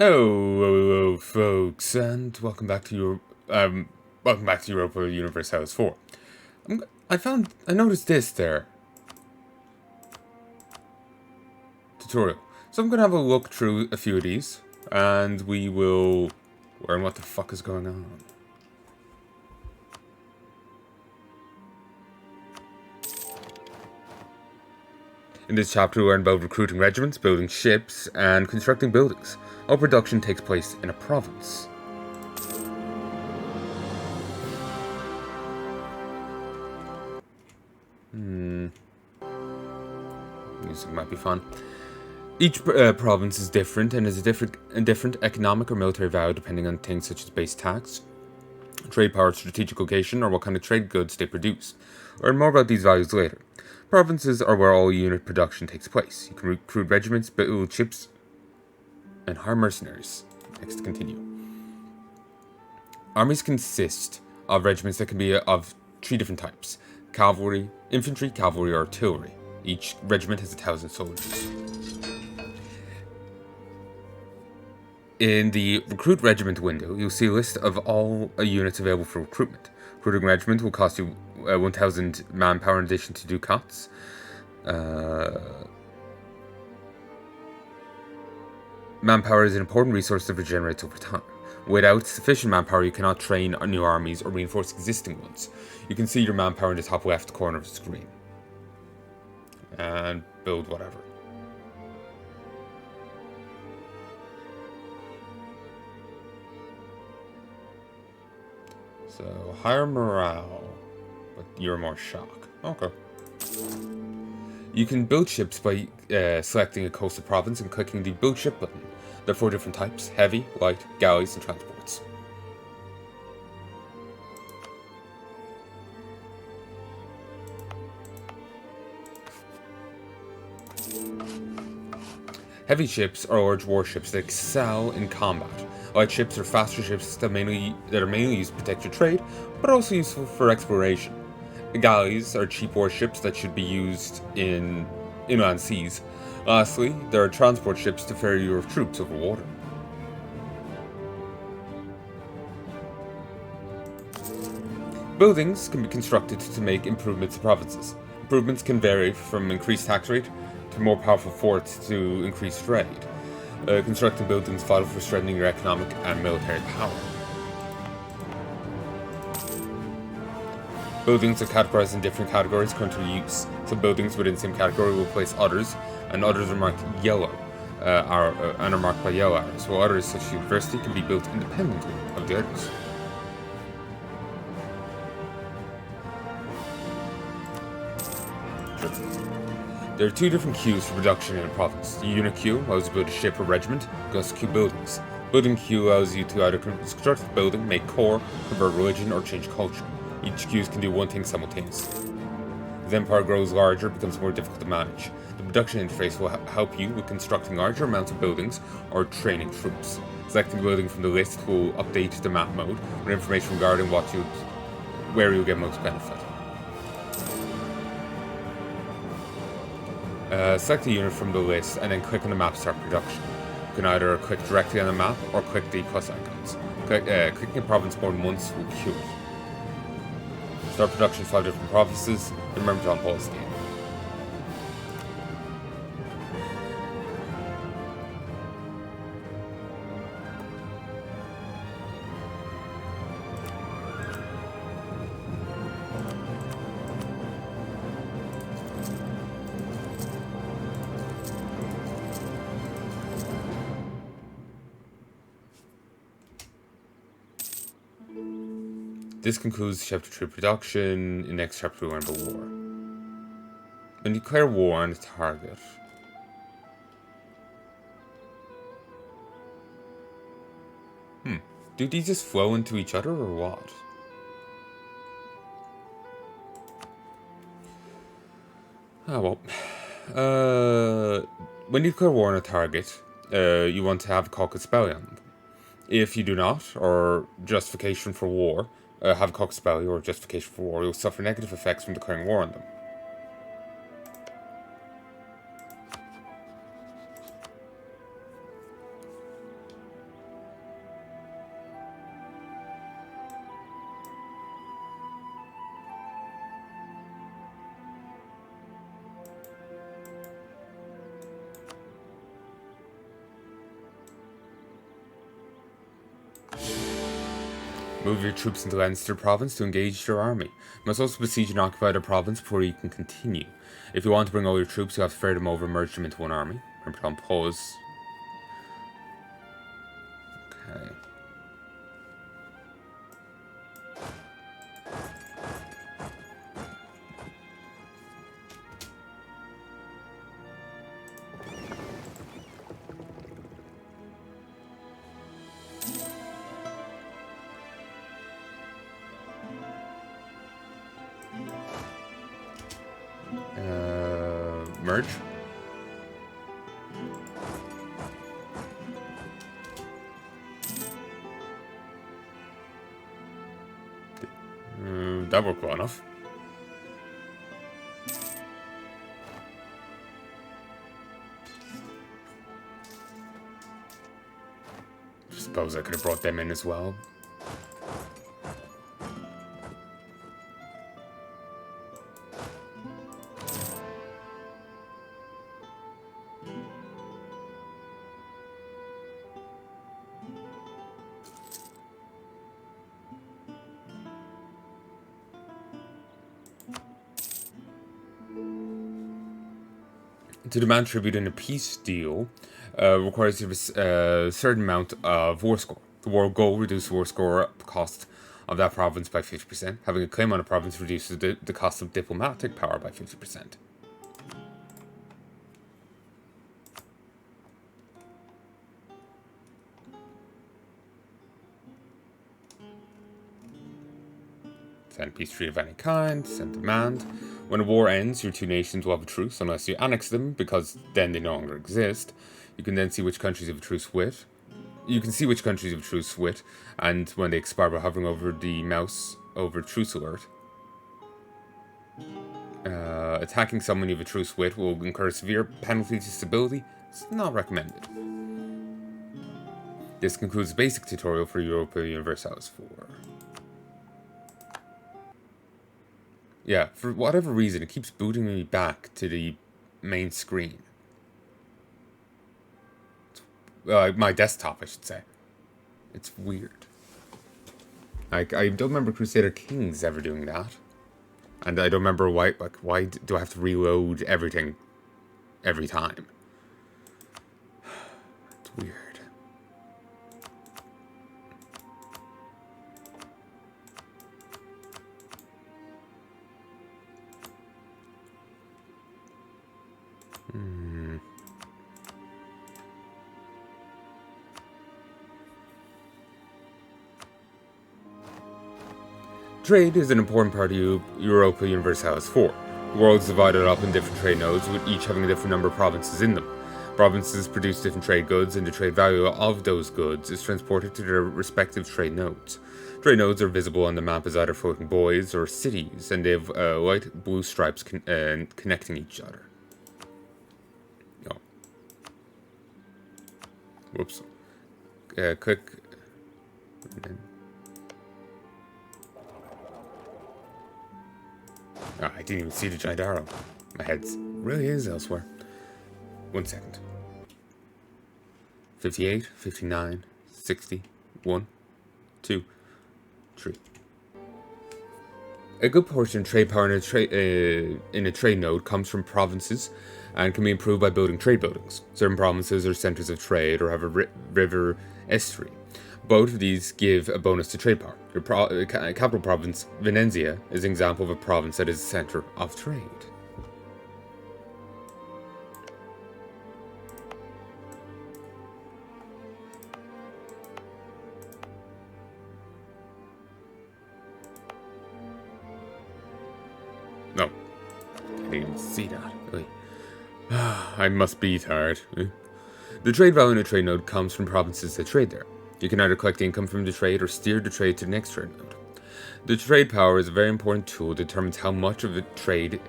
Hello, folks, and welcome back to Europa Universalis 4. I noticed this there. Tutorial. So I'm gonna have a look through a few of these, and we will learn what the fuck is going on. In this chapter, we learn about recruiting regiments, building ships, and constructing buildings. All production takes place in a province. Music might be fun. Each province is different and has a different economic or military value depending on things such as base tax, trade power, strategic location, or what kind of trade goods they produce. Learn more about these values later. Provinces are where all unit production takes place. You can recruit regiments, build ships, and hire mercenaries. Next, continue. Armies consist of regiments that can be of 3 different types: cavalry, infantry, cavalry, or artillery. Each regiment has 1,000 soldiers. In the recruit regiment window, you'll see a list of all units available for recruitment. Recruiting a regiment will cost you 1,000 manpower in addition to ducats. Manpower is an important resource that regenerates over time. Without sufficient manpower, you cannot train new armies or reinforce existing ones. You can see your manpower in the top left corner of the screen. And build whatever. So, higher morale, but you're more shock. Okay. You can build ships by selecting a coastal province and clicking the build ship button. There are 4 different types: heavy, light, galleys, and transports. Heavy ships are large warships that excel in combat. Light ships are faster ships that are mainly used to protect your trade, but also useful for exploration. Galleys are cheap warships that should be used in inland seas. Lastly, there are transport ships to ferry your troops over water. Buildings can be constructed to make improvements to provinces. Improvements can vary from increased tax rate to more powerful forts to increased trade. Constructing buildings is vital for strengthening your economic and military power. Buildings are categorized in different categories according to use. Some buildings within the same category will replace others, and others are marked yellow, and are marked by yellow arrows, while others, such as university, can be built independently of the others. There are 2 different queues for production in a province. The unit queue allows you to build a ship or regiment, plus queue buildings. Building queue allows you to either construct a building, make core, convert religion, or change culture. Each queue can do one thing simultaneously. As the empire grows larger, it becomes more difficult to manage. The production interface will help you with constructing larger amounts of buildings or training troops. Selecting a building from the list will update the map mode with information regarding where you'll get most benefit. Select a unit from the list and then click on the map to start production. You can either click directly on the map or click the plus icons. Clicking a province more than once will queue it. Start production in 5 different provinces, and remember to unpause the game. This concludes Chapter 2 production. In the next chapter we learn about war. When you declare war on a target, do these just flow into each other or what? Oh well. When you declare war on a target, you want to have a caucus belly on them. If you do not, or justification for war, have a caucus belly or justification for war, you'll suffer negative effects from declaring war on them. Move your troops into Leinster province to engage your army. You must also besiege and occupy the province before you can continue. If you want to bring all your troops, you have to ferry them over and merge them into one army. Remember to on pause. Okay. Merge. That worked well enough. Suppose I could have brought them in as well. To demand tribute in a peace deal requires a certain amount of war score. The war goal reduces war score cost of that province by 50%. Having a claim on a province reduces the cost of diplomatic power by 50%. Send peace treaty of any kind, send demand. When a war ends, your two nations will have a truce unless you annex them, because then they no longer exist. You can then see which countries you have a truce with. You can see which countries you have a truce with, and when they expire by hovering over the mouse over truce alert. Attacking someone you have a truce with will incur severe penalty to stability. It's not recommended. This concludes the basic tutorial for Europa Universalis 4. Yeah, for whatever reason, it keeps booting me back to the main screen. My desktop, I should say. It's weird. Like, I don't remember Crusader Kings ever doing that. And I don't remember why do I have to reload everything every time? It's weird. Trade is an important part of Europa Universalis 4. The world is divided up in different trade nodes, with each having a different number of provinces in them. Provinces produce different trade goods, and the trade value of those goods is transported to their respective trade nodes. Trade nodes are visible on the map as either floating buoys or cities, and they have light blue stripes connecting each other. Oh. Whoops. Click. Oh, I didn't even see the giant arrow. My head really is elsewhere. 1 second. 58, 59, 60, 1, 2, 3. A good portion of trade power in a trade node comes from provinces and can be improved by building trade buildings. Certain provinces are centers of trade or have a river estuary. Both of these give a bonus to trade power. Your capital province, Venezia, is an example of a province that is a center of trade. No. I didn't even see that. I must be tired. The trade value in a trade node comes from provinces that trade there. You can either collect income from the trade or steer the trade to the next trade node. The trade power is a very important tool that determines how much of a trade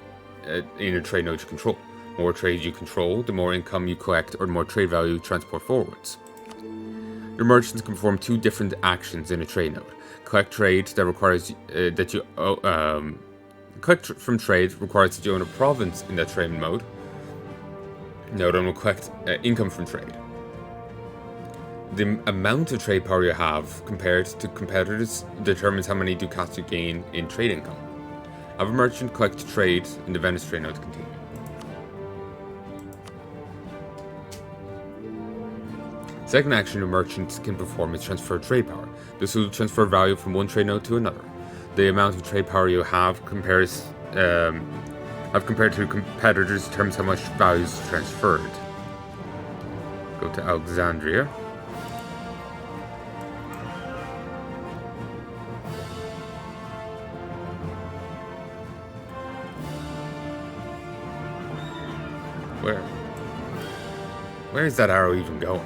in a trade node you control. The more trade you control, the more income you collect, or the more trade value you transport forwards. Your merchants can perform two different actions in a trade node. Collect trade that requires collect from trade requires that you own a province in that trade node. Node and will collect income from trade. The amount of trade power you have compared to competitors determines how many ducats you gain in trade income. Have a merchant collect trade in the Venice trade node to continue. Second action a merchant can perform is transfer trade power. This will transfer value from one trade node to another. The amount of trade power you have compared to competitors determines how much value is transferred. Go to Alexandria. Where is that arrow even going?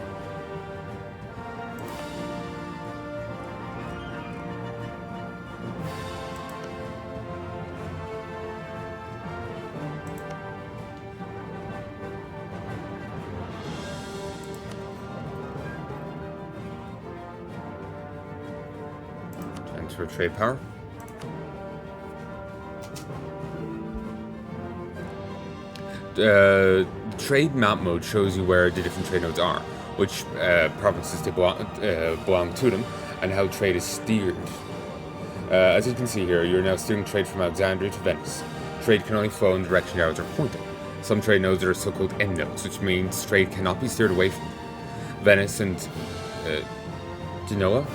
Transfer trade power. Trade map mode shows you where the different trade nodes are, which provinces they belong to them, and how trade is steered. As you can see here, you're now steering trade from Alexandria to Venice. Trade can only flow in the direction the arrows are pointing. Some trade nodes are so-called end nodes, which means trade cannot be steered away from them. Venice and Genoa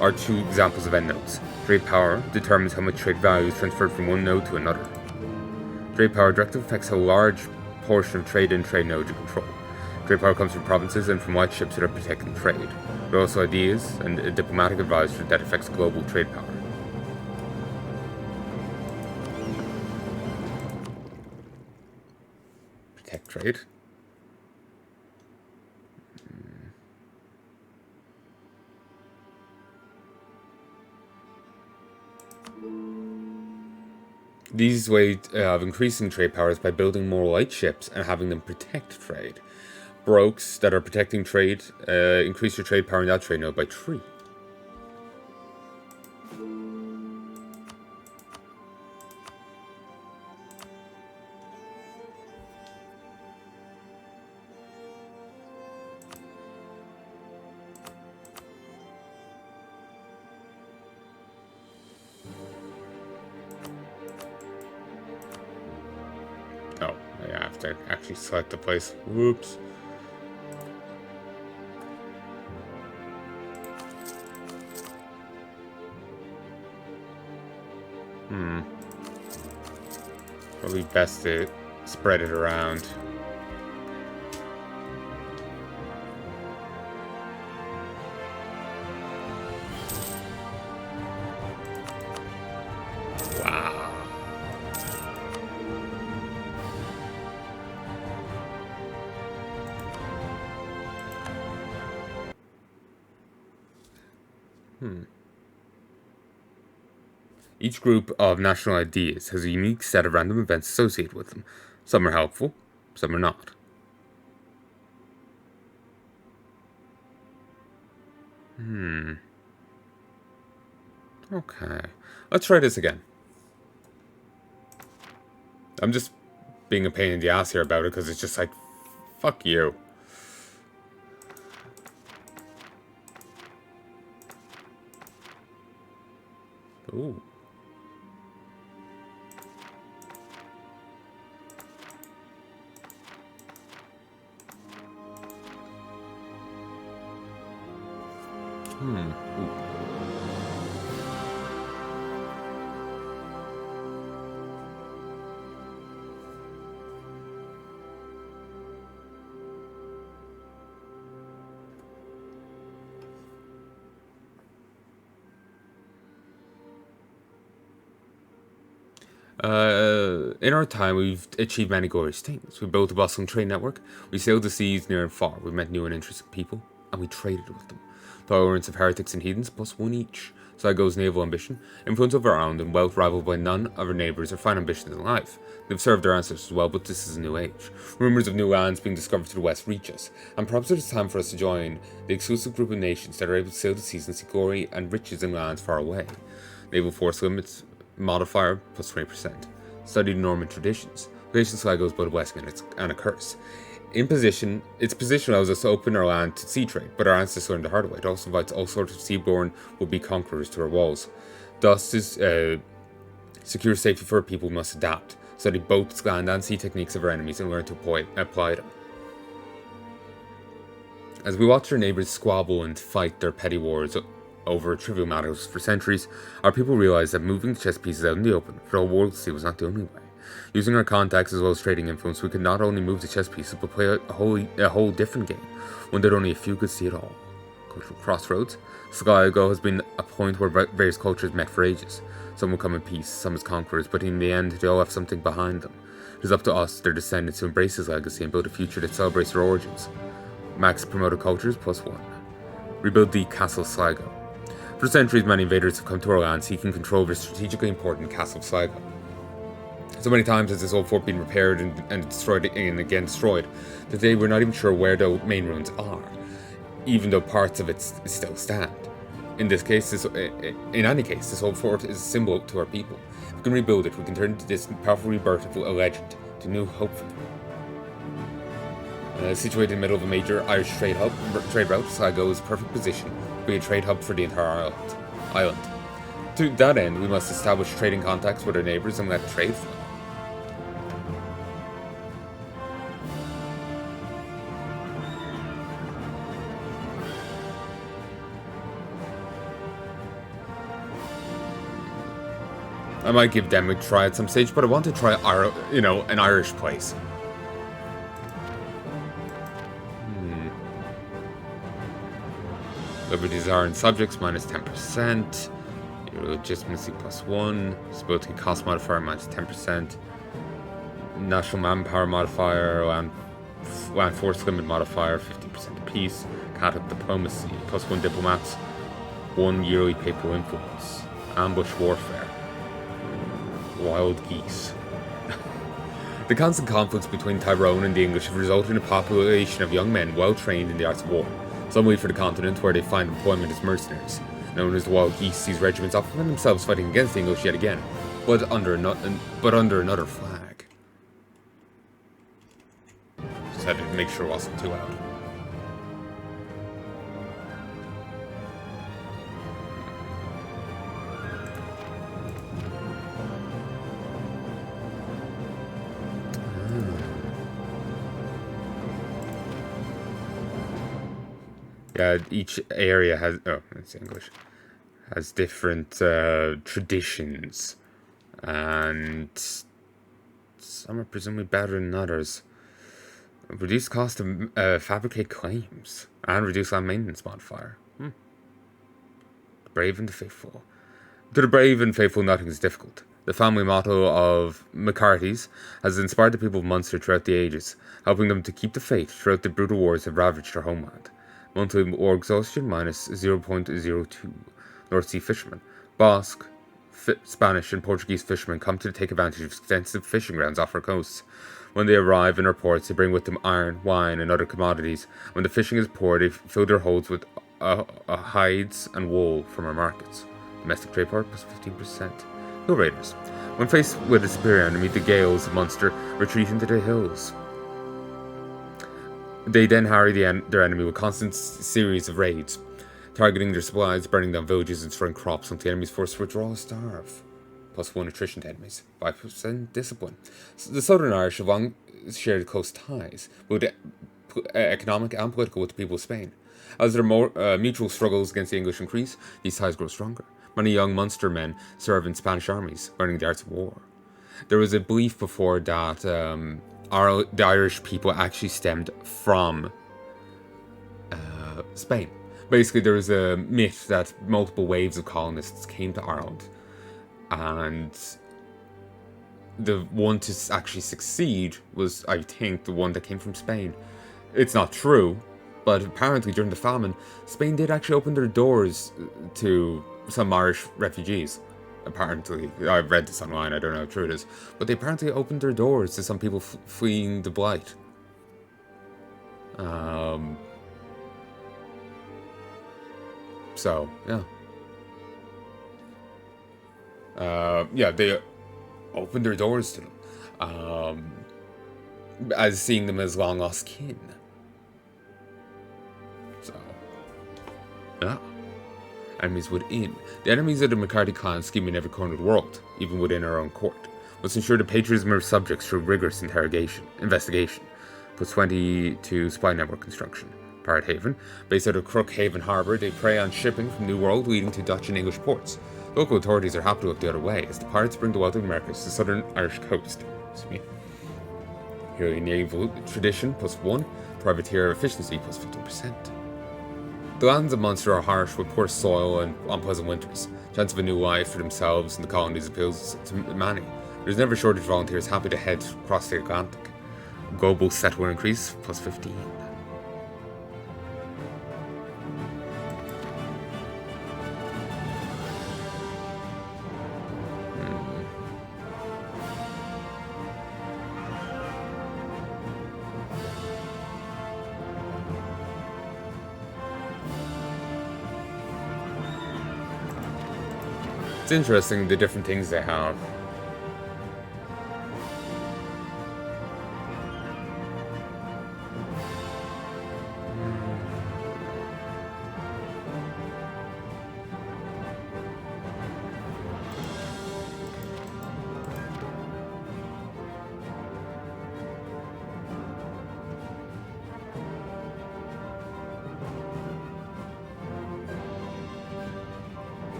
are two examples of end nodes. Trade power determines how much trade value is transferred from one node to another. Trade power directly affects how large portion of trade in trade nodes you control. Trade power comes from provinces and from white ships that are protecting trade. There are also ideas and a diplomatic advisor that affects global trade power. Protect trade. These ways of increasing trade power is by building more light ships and having them protect trade. Brokes that are protecting trade increase your trade power in that trade node by 3. Oh, I have to actually select the place. Whoops. Probably best to spread it around. Wow. Each group of national ideas has a unique set of random events associated with them. Some are helpful, some are not. Okay. Let's try this again. I'm just being a pain in the ass here about it because it's just like, fuck you. Ooh. Ooh. In our time, we've achieved many glorious things. We built a bustling trade network, we sailed the seas near and far, we met new and interesting people, and we traded with them. Tolerance of heretics and heathens +1 each. Sligo's naval ambition, influence over our own, and wealth rivaled by none of our neighbours or fine ambitions in life. They've served our ancestors well, but this is a new age. Rumours of new lands being discovered to the west reach us, and perhaps it is time for us to join the exclusive group of nations that are able to sail the seas and see glory and riches in lands far away. Naval force limits modifier +20%. Studied Norman traditions. Creation Sligo is both a blessing and a curse. Its position allows us to open our land to sea trade, but our ancestors learned the hard way. It also invites all sorts of seaborne would-be conquerors to our walls. Thus, to secure safety for our people, we must adapt, study both land and sea techniques of our enemies, and learn to apply them. As we watch our neighbours squabble and fight their petty wars over trivial matters for centuries, our people realised that moving the chess pieces out in the open for the whole world to see was not the only way. Using our contacts as well as trading influence, we could not only move the chess pieces, but play a whole different game, one that only a few could see at all. Cultural crossroads. Sligo has been a point where various cultures met for ages. Some will come in peace, some as conquerors, but in the end, they all have something behind them. It is up to us, their descendants, to embrace his legacy and build a future that celebrates their origins. Max promoted cultures +1. Rebuild the Castle Sligo. For centuries, many invaders have come to our land seeking control of the strategically important Castle Sligo. So many times has this old fort been repaired and destroyed and again destroyed, that today we're not even sure where the main ruins are, even though parts of it still stand. In any case, this old fort is a symbol to our people. If we can rebuild it, we can turn this powerful rebirth of a legend to new hope for them. Situated in the middle of a major Irish trade route, Sligo is a perfect position to be a trade hub for the entire island. To that end, we must establish trading contacts with our neighbours and let trade flow. I might give them a try at some stage, but I want to try an Irish place. Liberties are in subjects -10%. Your legitimacy +1. Stability cost modifier -10%. National manpower modifier, land force limit modifier 50% apiece. Catholic diplomacy +1 diplomats. 1 yearly papal influence. Ambush warfare. Wild geese. The constant conflicts between Tyrone and the English have resulted in a population of young men well trained in the arts of war. Some leave for the continent where they find employment as mercenaries. Known as the Wild Geese, these regiments often find themselves fighting against the English yet again, but under another flag. Just had to make sure it wasn't too loud. Yeah, each area has, it's English, has different traditions, and some are presumably better than others. Reduce cost to fabricate claims, and reduce land maintenance modifier. The brave and the faithful. To the brave and faithful, nothing is difficult. The family motto of McCarthy's has inspired the people of Munster throughout the ages, helping them to keep the faith throughout the brutal wars that ravaged their homeland. Monthly war exhaustion -0.02. North Sea fishermen. Basque, Spanish, and Portuguese fishermen come to take advantage of extensive fishing grounds off our coasts. When they arrive in our ports, they bring with them iron, wine, and other commodities. When the fishing is poor, they fill their holds with hides and wool from our markets. Domestic trade power +15%. Hill raiders. When faced with a superior enemy, the Gaels of Munster retreat into the hills. They then harry their enemy with a constant series of raids, targeting their supplies, burning down villages, and destroying crops until the enemy's forced to withdraw or starve. +1 attrition to enemies, 5% discipline. So the Southern Irish have long shared close ties, both economic and political, with the people of Spain. As their mutual struggles against the English increase, these ties grow stronger. Many young Munster men serve in Spanish armies, learning the arts of war. There was a belief before that the Irish people actually stemmed from Spain. Basically, there was a myth that multiple waves of colonists came to Ireland, and the one to actually succeed was, I think, the one that came from Spain. It's not true, but apparently during the famine, Spain did actually open their doors to some Irish refugees. Apparently, I've read this online, I don't know how true it is, but they apparently opened their doors to some people fleeing the blight. So, yeah. Yeah, they opened their doors to them. as seeing them as long lost kin. So, yeah. Enemies within. The enemies of the McCarthy clan scheme in every corner of the world, even within our own court. Must ensure the patriotism of subjects through rigorous investigation. Plus 20 to spy network construction. Pirate Haven. Based out of Crookhaven Harbour, they prey on shipping from New World leading to Dutch and English ports. Local authorities are happy to look the other way, as the pirates bring the wealth of Americas to the southern Irish coast. Hero naval tradition plus 1. Privateer efficiency plus 15%. The lands of Munster are harsh with poor soil and unpleasant winters. Chance of a new life for themselves and the colonies appeals to many. There's never a shortage of volunteers happy to head across the Atlantic. Global settler increase plus 15. It's interesting the different things they have.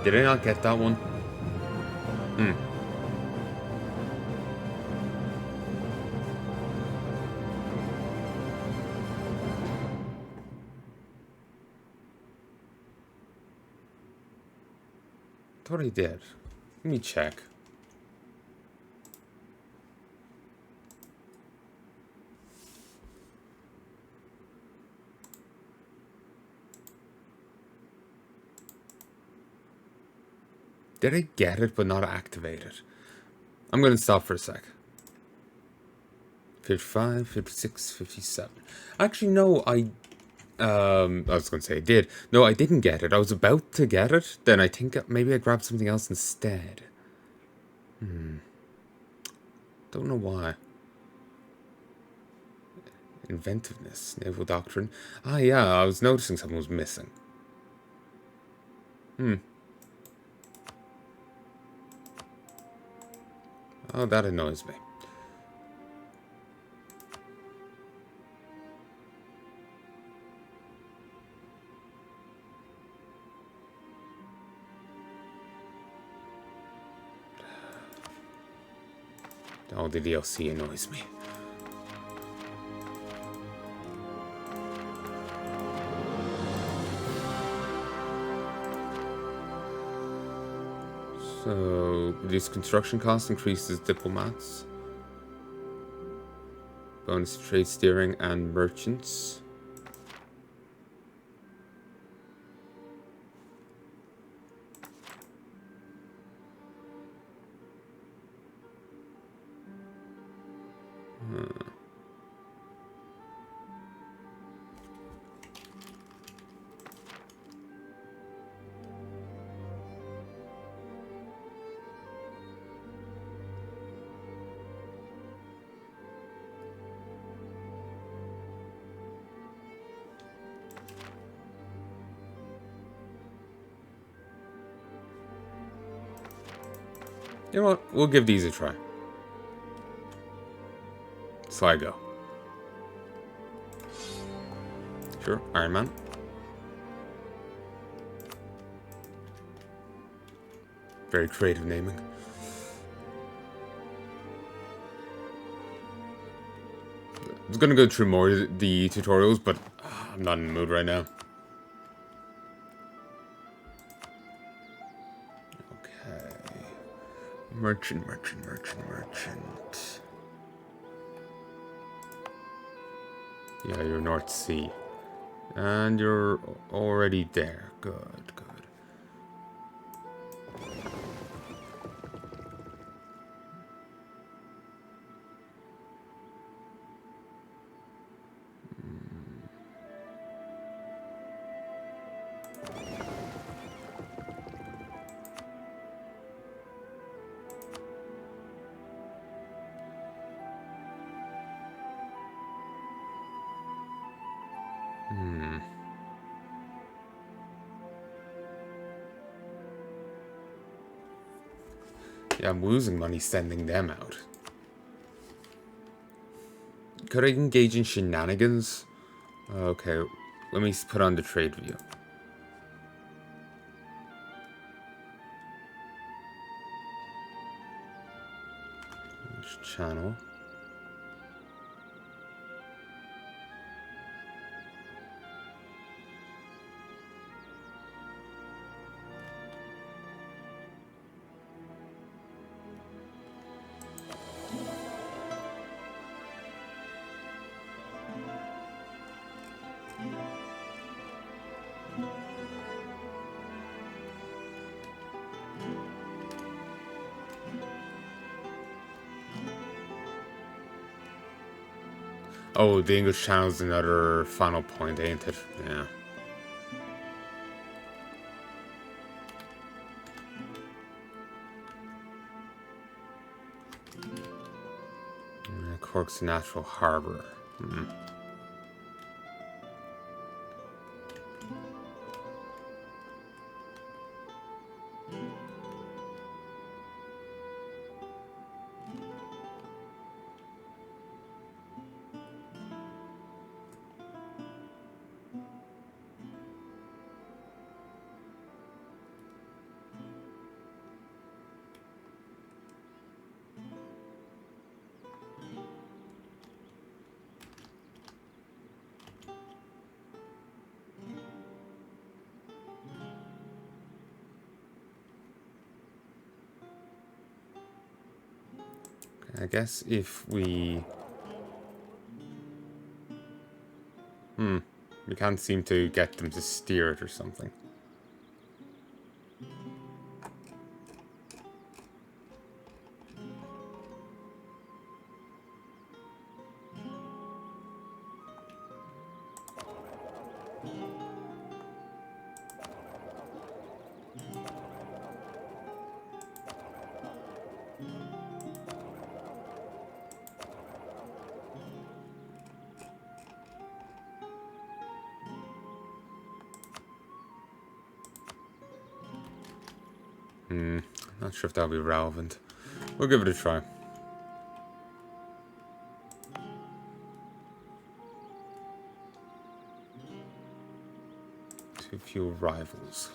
Did I not get that one? Thought I did. Let me check. Did I get it but not activate it? I'm gonna stop for a sec. 55, 56, 57. Actually, no, I was gonna say I did. No, I didn't get it. I was about to get it. Then I think maybe I grabbed something else instead. Don't know why. Inventiveness, naval doctrine. Ah, yeah, I was noticing something was missing. Oh, that annoys me. Oh, the DLC annoys me. So, reduce construction costs, increases diplomats. Bonus to trade steering and merchants. You know what? We'll give these a try. Sligo. Sure, Iron Man. Very creative naming. I was gonna go through more of the tutorials, but I'm not in the mood right now. Merchant, merchant, merchant, merchant. Yeah, you're North Sea. And you're already there. Good, good. Yeah, I'm losing money sending them out. Could I engage in shenanigans? Okay, let me put on the trade view. Channel. Oh, the English Channel's another final point, ain't it? Yeah. Cork's a natural harbor. I guess if we... we can't seem to get them to steer it or something. Not sure if that'll be relevant. We'll give it a try. Too few rivals.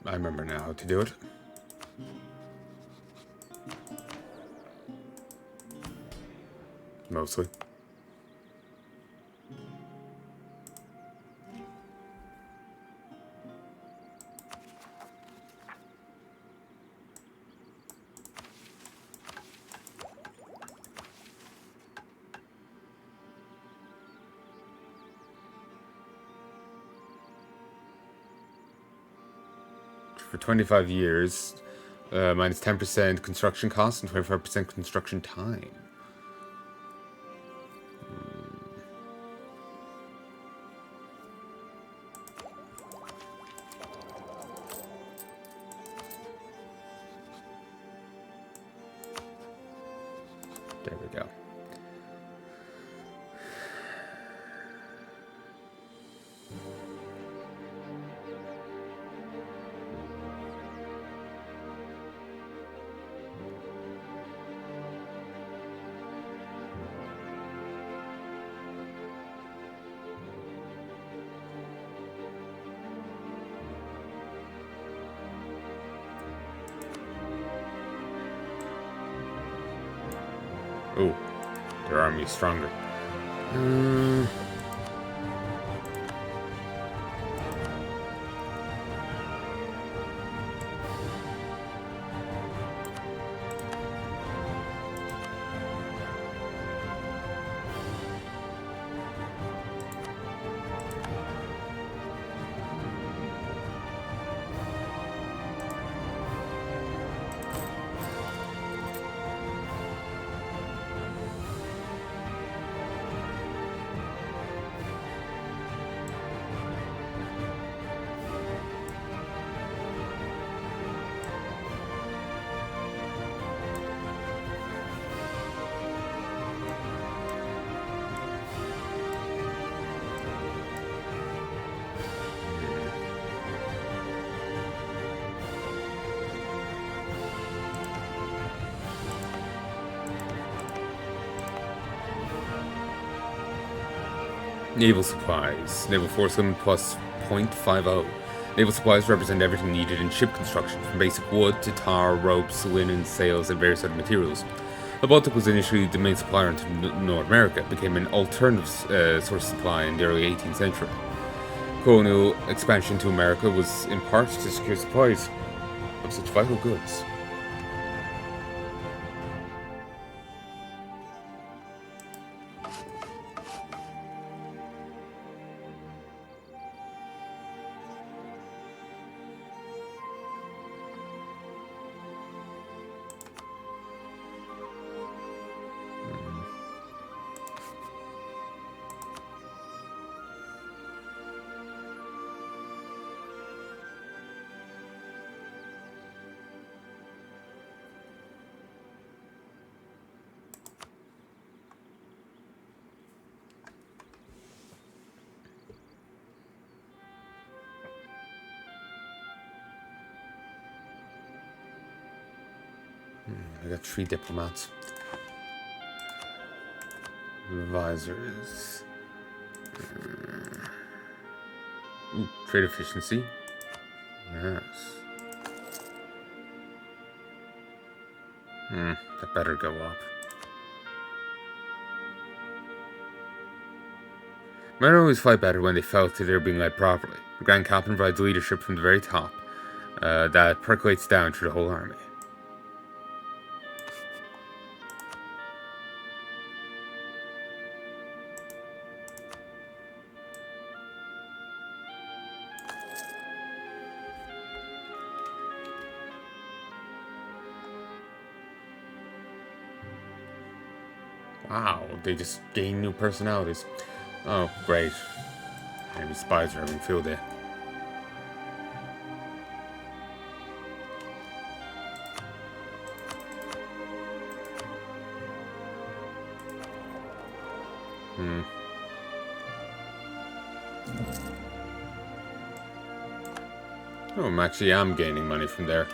I remember now how to do it. Mostly. For 25 years, minus 10% construction costs and 25% construction time. There we go. Oh, their army is stronger. Hmm. Naval supplies. Naval force limit plus 0.50. Naval supplies represent everything needed in ship construction, from basic wood to tar, ropes, linen, sails, and various other materials. The Baltic was initially the main supplier into North America, became an alternative source of supply in the early 18th century. Colonial expansion to America was in part to secure supplies of such vital goods. I got 3 diplomats. Advisors. Ooh, trade efficiency. Yes. That better go up. Men always fight better when they felt that they're being led properly. The Grand Captain provides leadership from the very top that percolates down through the whole army. Wow, they just gain new personalities. Oh, great. Enemy spies are having field day. Oh, I'm gaining money from there.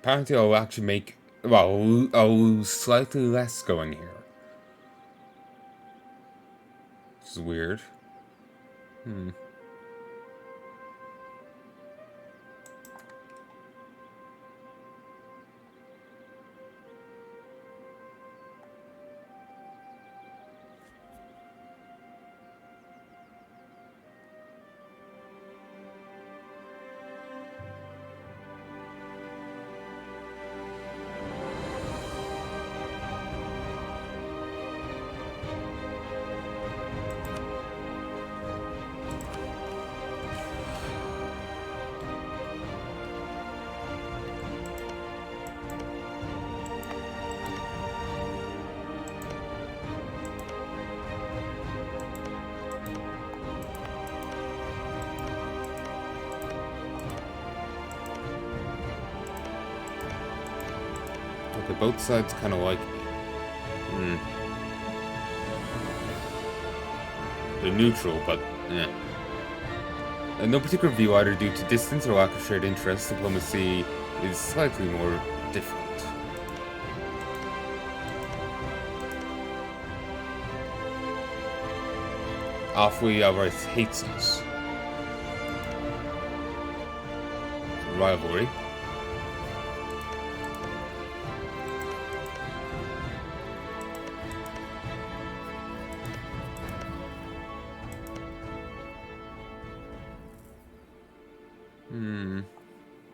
Apparently I'll actually make... Well, I'll lose slightly less going here. Which is weird. Okay, both sides kind of like me. They're neutral, but eh. No particular view either due to distance or lack of shared interest. Diplomacy is slightly more difficult. Awfully outright hates us. Rivalry.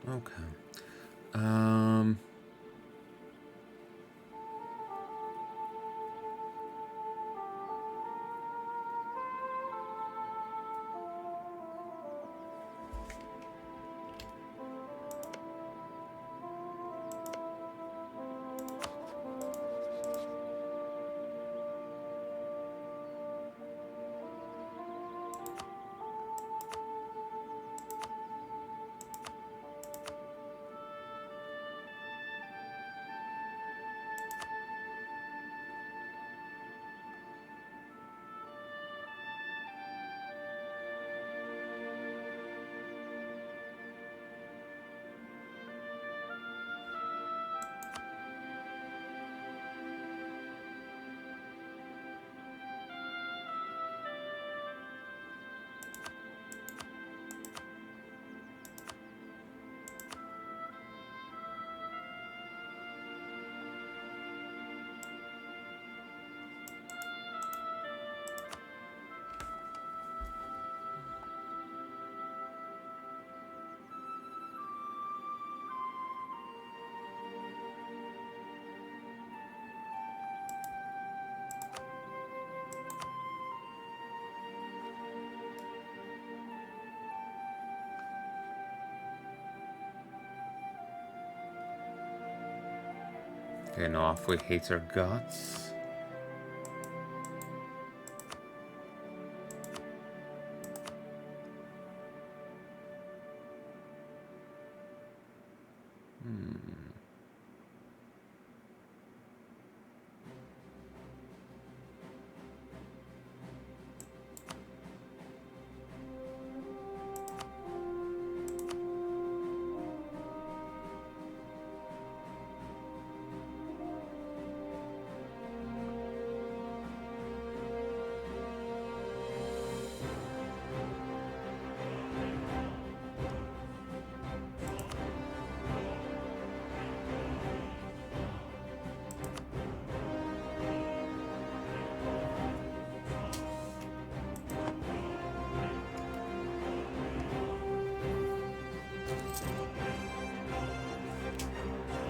Okay. Okay, no, awfully hates our guts.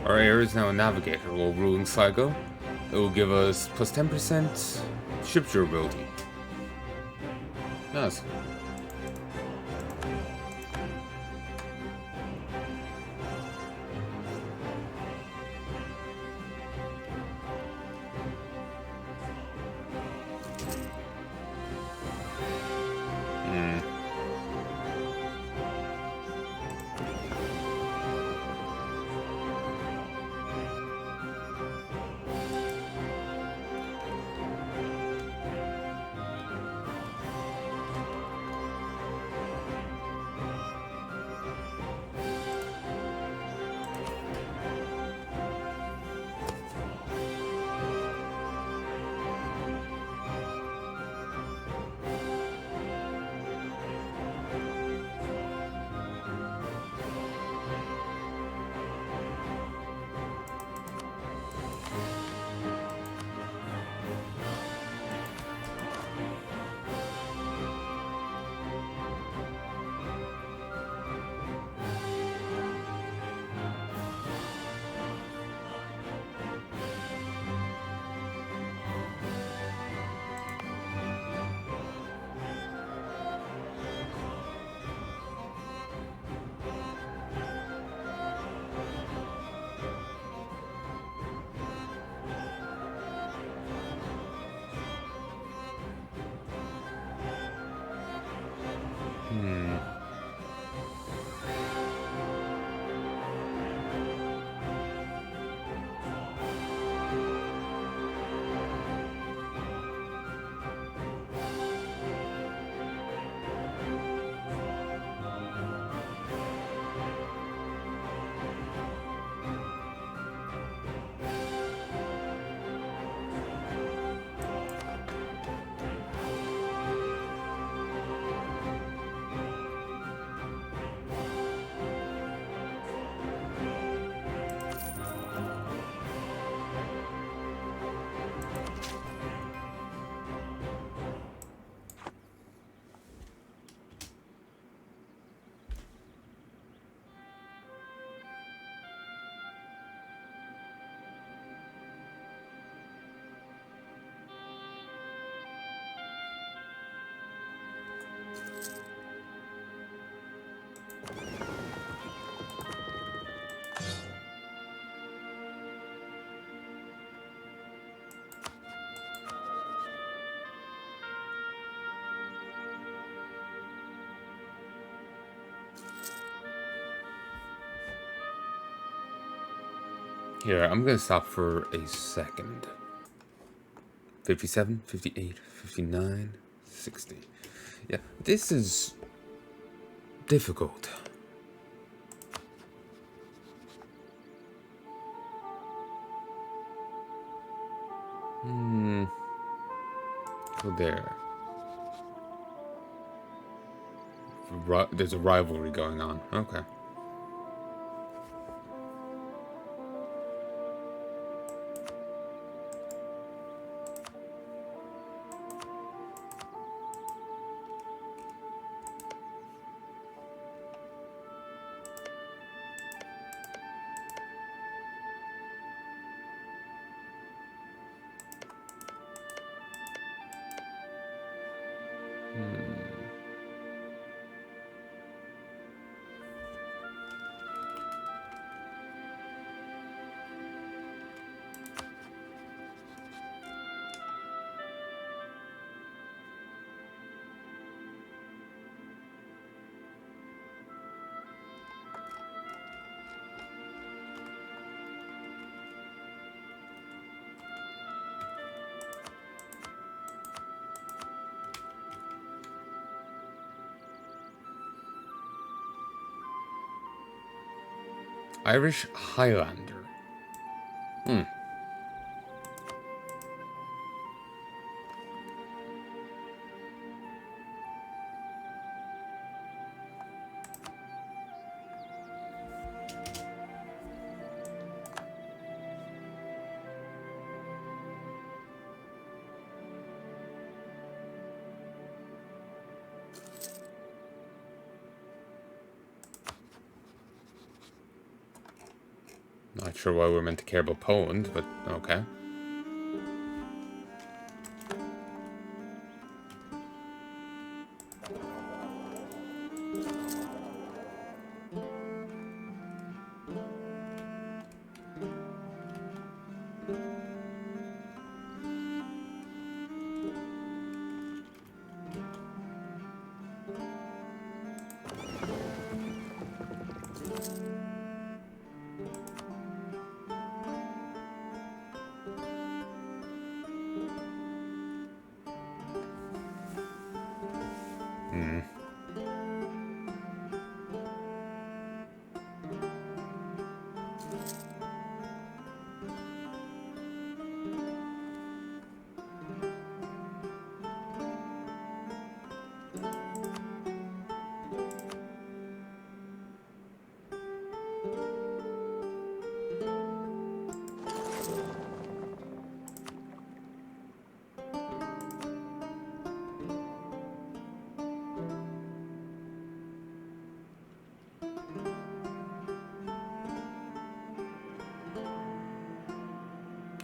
Our heir is now a navigator while ruling Sligo. It will give us plus 10% ship durability. Nice. Here, I'm gonna stop for a second. 57, 58, 59, 60. Yeah, this is difficult. Go there. There's a rivalry going on. Okay. Irish Highlander. Not sure why we're meant to care about Poland, but okay.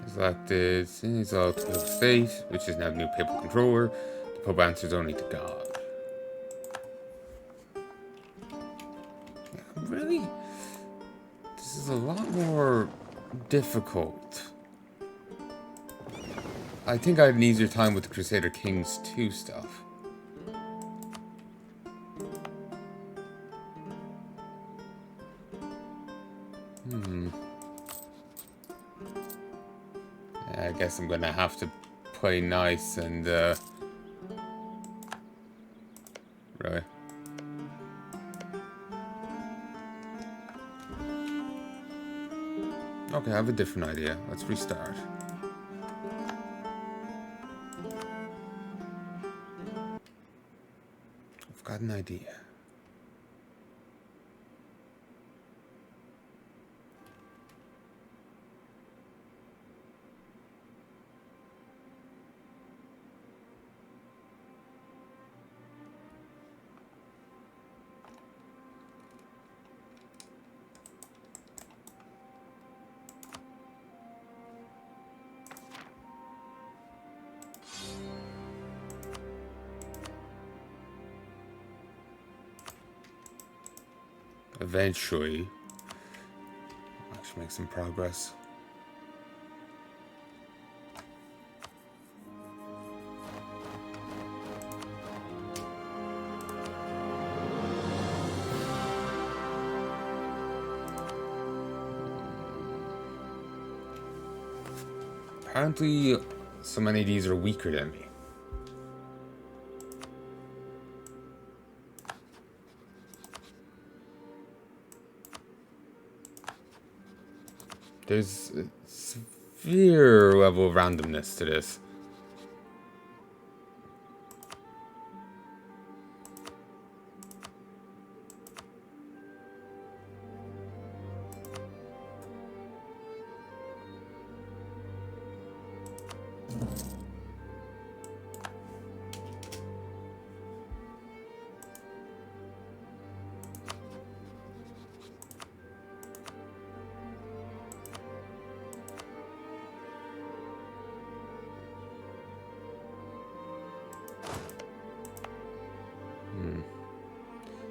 Selected is all to the state, which is now the new papal controller. The Pope answers only to God. Yeah, really? This is a lot more difficult. I think I had an easier time with the Crusader Kings 2 stuff. I guess I'm gonna have to play nice and, really. Okay, I have a different idea. Let's restart. I've got an idea. Eventually, I'll actually make some progress. Apparently, so many of these are weaker than me. There's a severe level of randomness to this.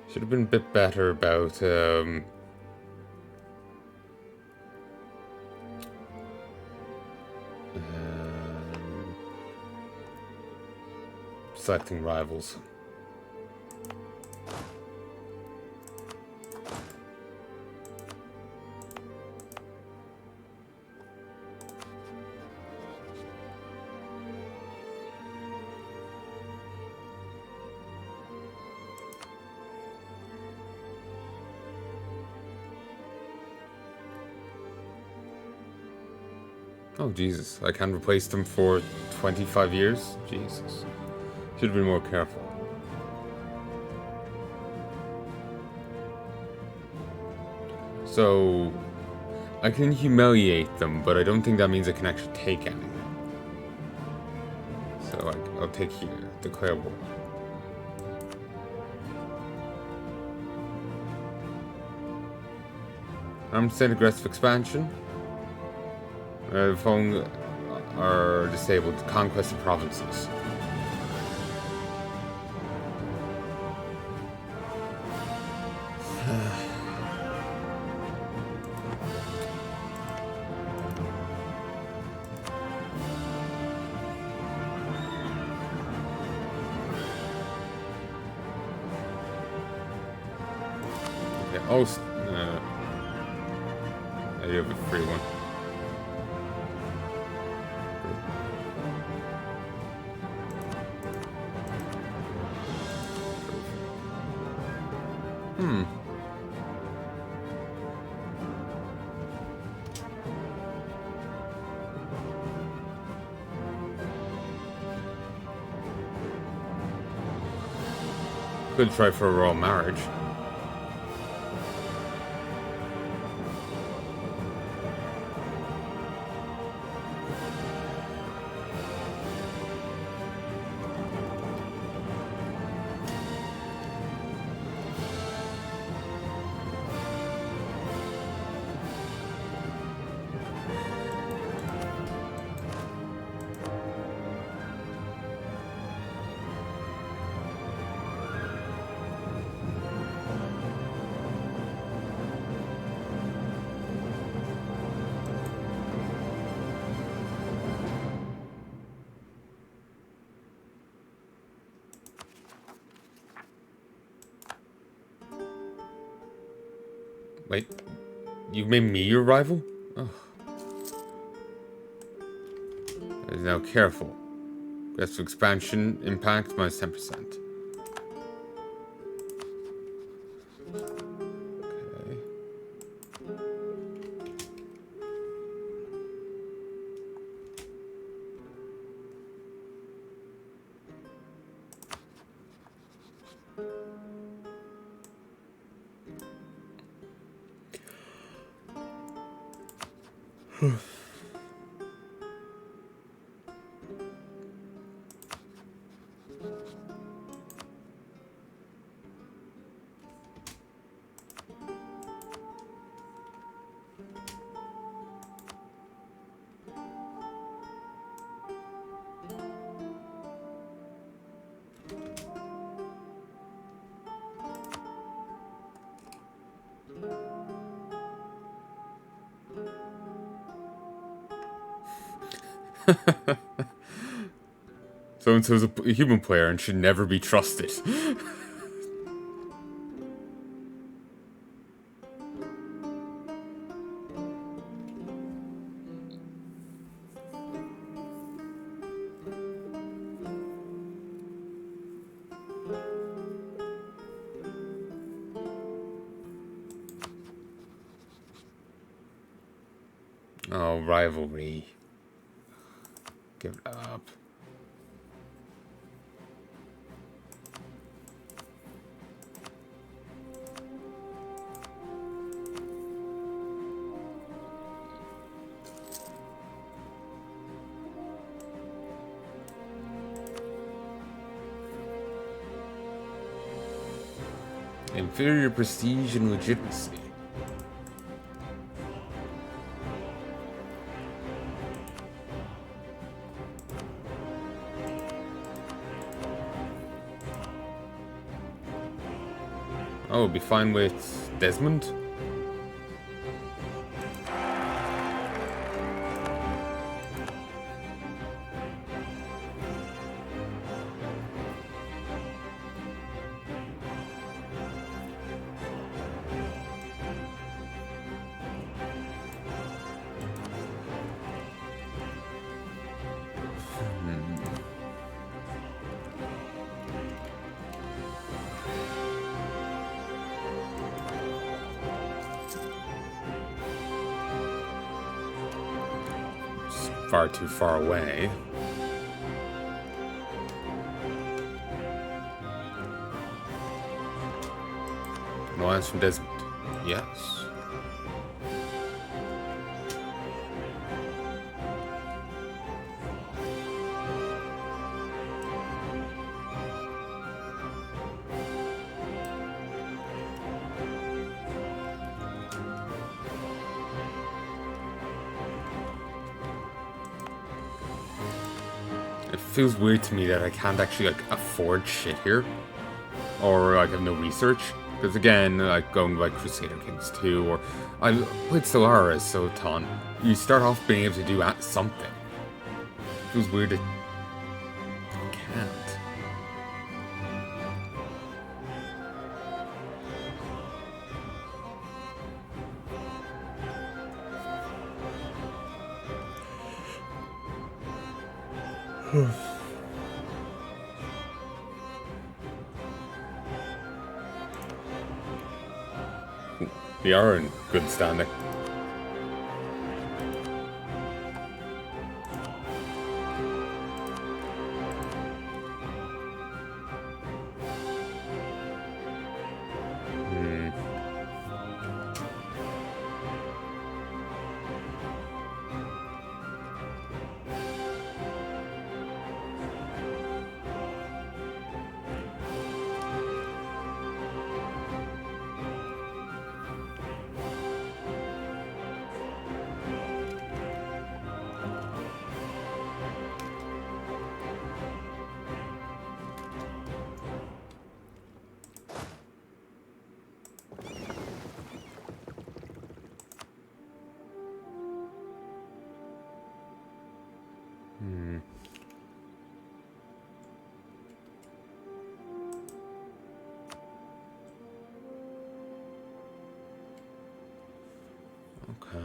Should have been a bit better about selecting rivals. Oh, Jesus. I can't replace them for 25 years? Jesus. Should have been more careful. So, I can humiliate them, but I don't think that means I can actually take anything. So, I'll take here. Declare war. Armed state aggressive expansion. Following are disabled. Conquest of provinces. Okay, oh, I do have a free one. Could try for a royal marriage. Wait, you've made me your rival? Oh. Now careful. Aggressive expansion impact minus 10%. Okay. So-and-so's a human player and should never be trusted. Oh, rivalry. Give it up. Inferior prestige and legitimacy. Oh, be fine with Desmond? Far too far away. No answer from Desmond. Yes. It feels weird to me that I can't actually like afford shit here, or like have no research. Because again, like going by Crusader Kings 2, or I played Stellaris, so ton. You start off being able to do something. It feels weird that you can't. They are in good standing. Okay.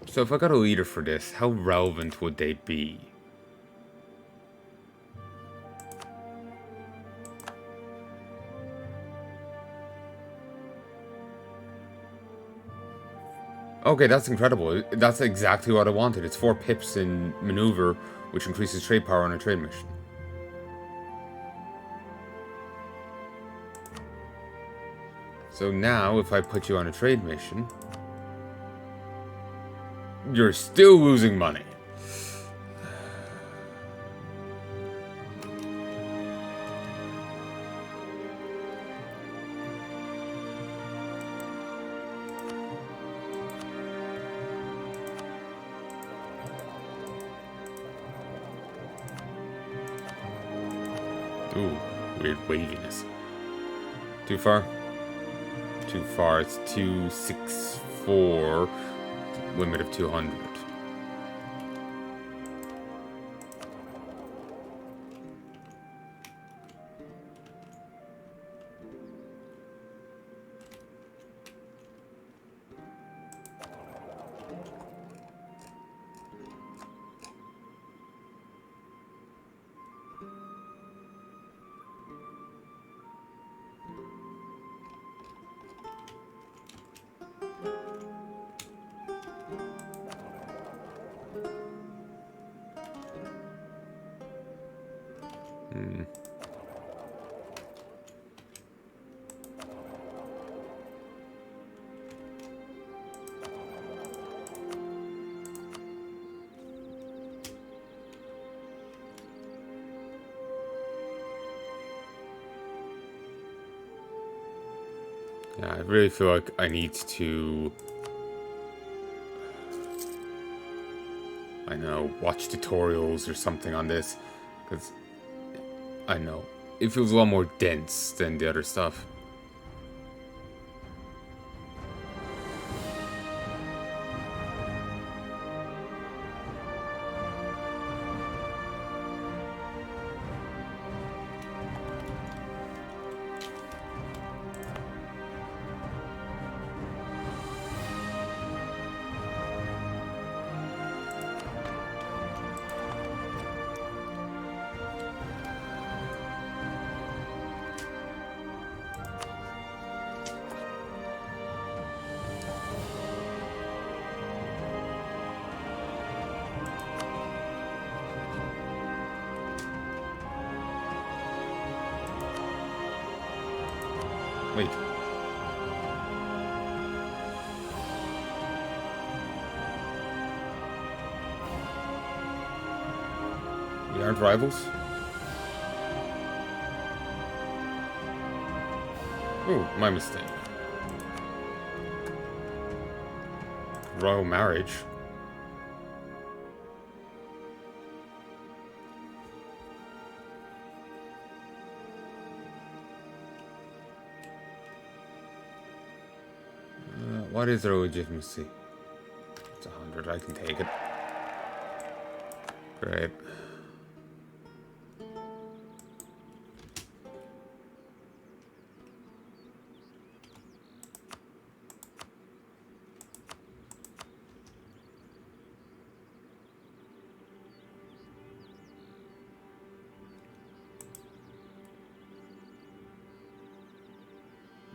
So if I got a leader for this, how relevant would they be? Okay, that's incredible. That's exactly what I wanted. It's 4 pips in maneuver, which increases trade power on a trade mission. So now, if I put you on a trade mission, you're still losing money. Ooh, weird waviness. Too far? Too far. It's 264, limit of 200. Yeah, I really feel like I need to, I know, watch tutorials or something on this, because, I know, it feels a lot more dense than the other stuff. Wait. We aren't rivals? Ooh, my mistake. Royal marriage? What is their legitimacy? It's 100, I can take it. Great.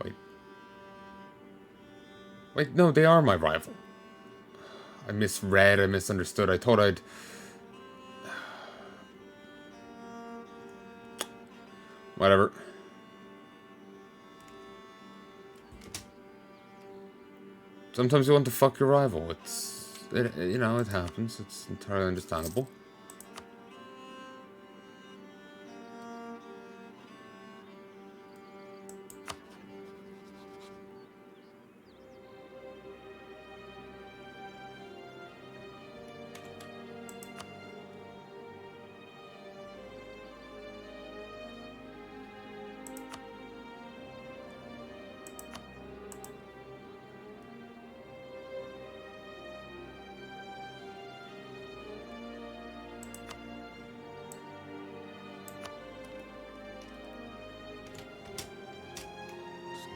Wait. Wait, no, they are my rival. I misread, I misunderstood. I thought I'd... Whatever. Sometimes you want to fuck your rival. You know, it happens. It's entirely understandable.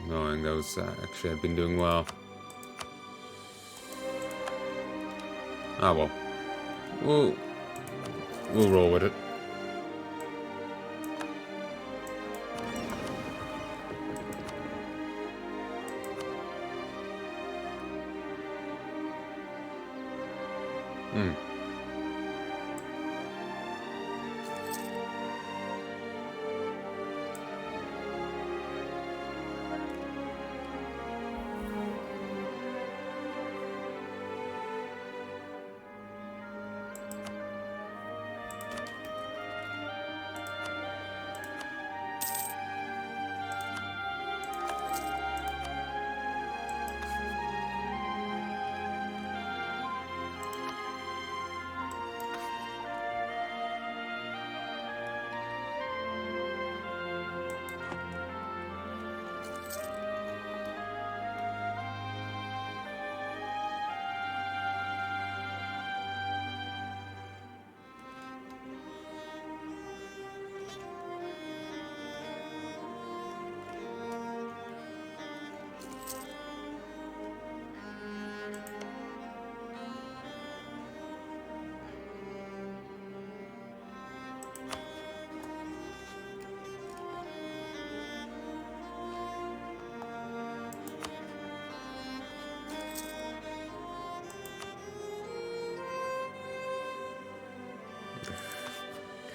Knowing those actually have been doing well. Ah well. We'll roll with it.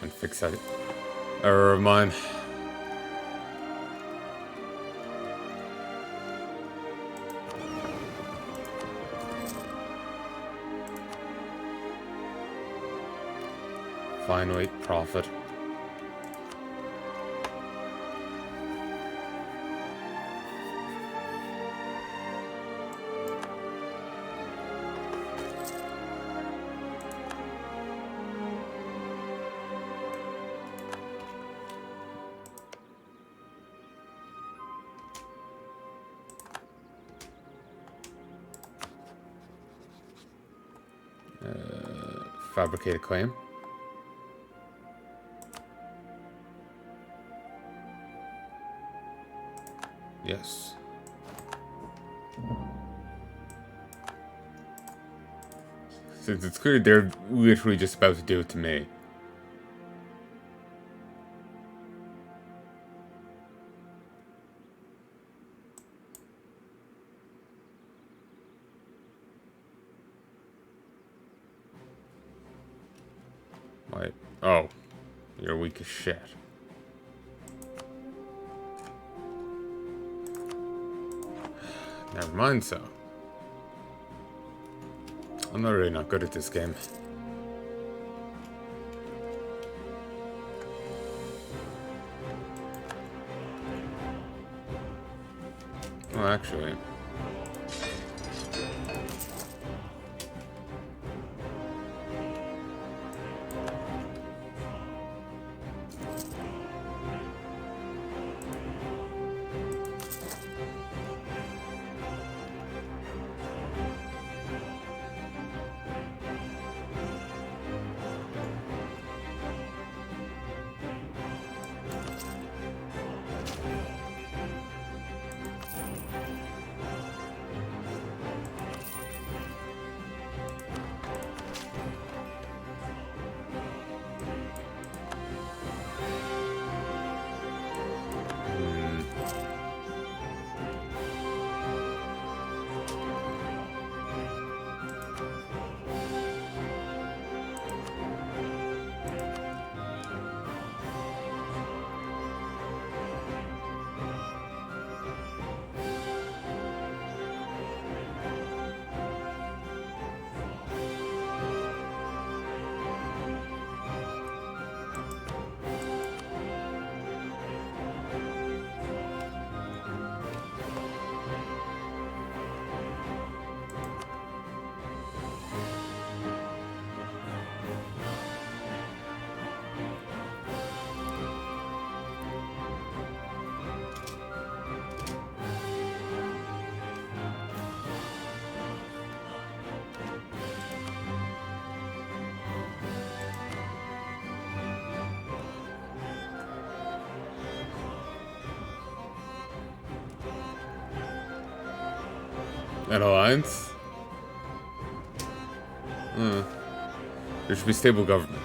And fix that. Error of mine. Fine weight profit. Fabricate a claim. Yes. Since it's clear they're literally just about to do it to me. Wait. Oh. You're weak as shit. Never mind, so. I'm not really not good at this game. Well, actually. An alliance? There should be stable government.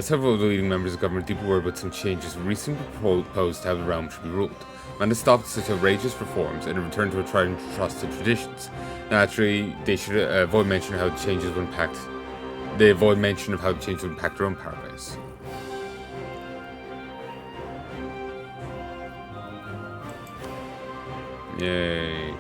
Several of the leading members of government are deeply worried about some changes recently proposed to how the realm should be ruled. Man has stopped such outrageous reforms and have returned to a tried and trusted traditions. Naturally, they should avoid mention how the changes would impact. They avoid mention of how the changes would impact their own power base. Yay.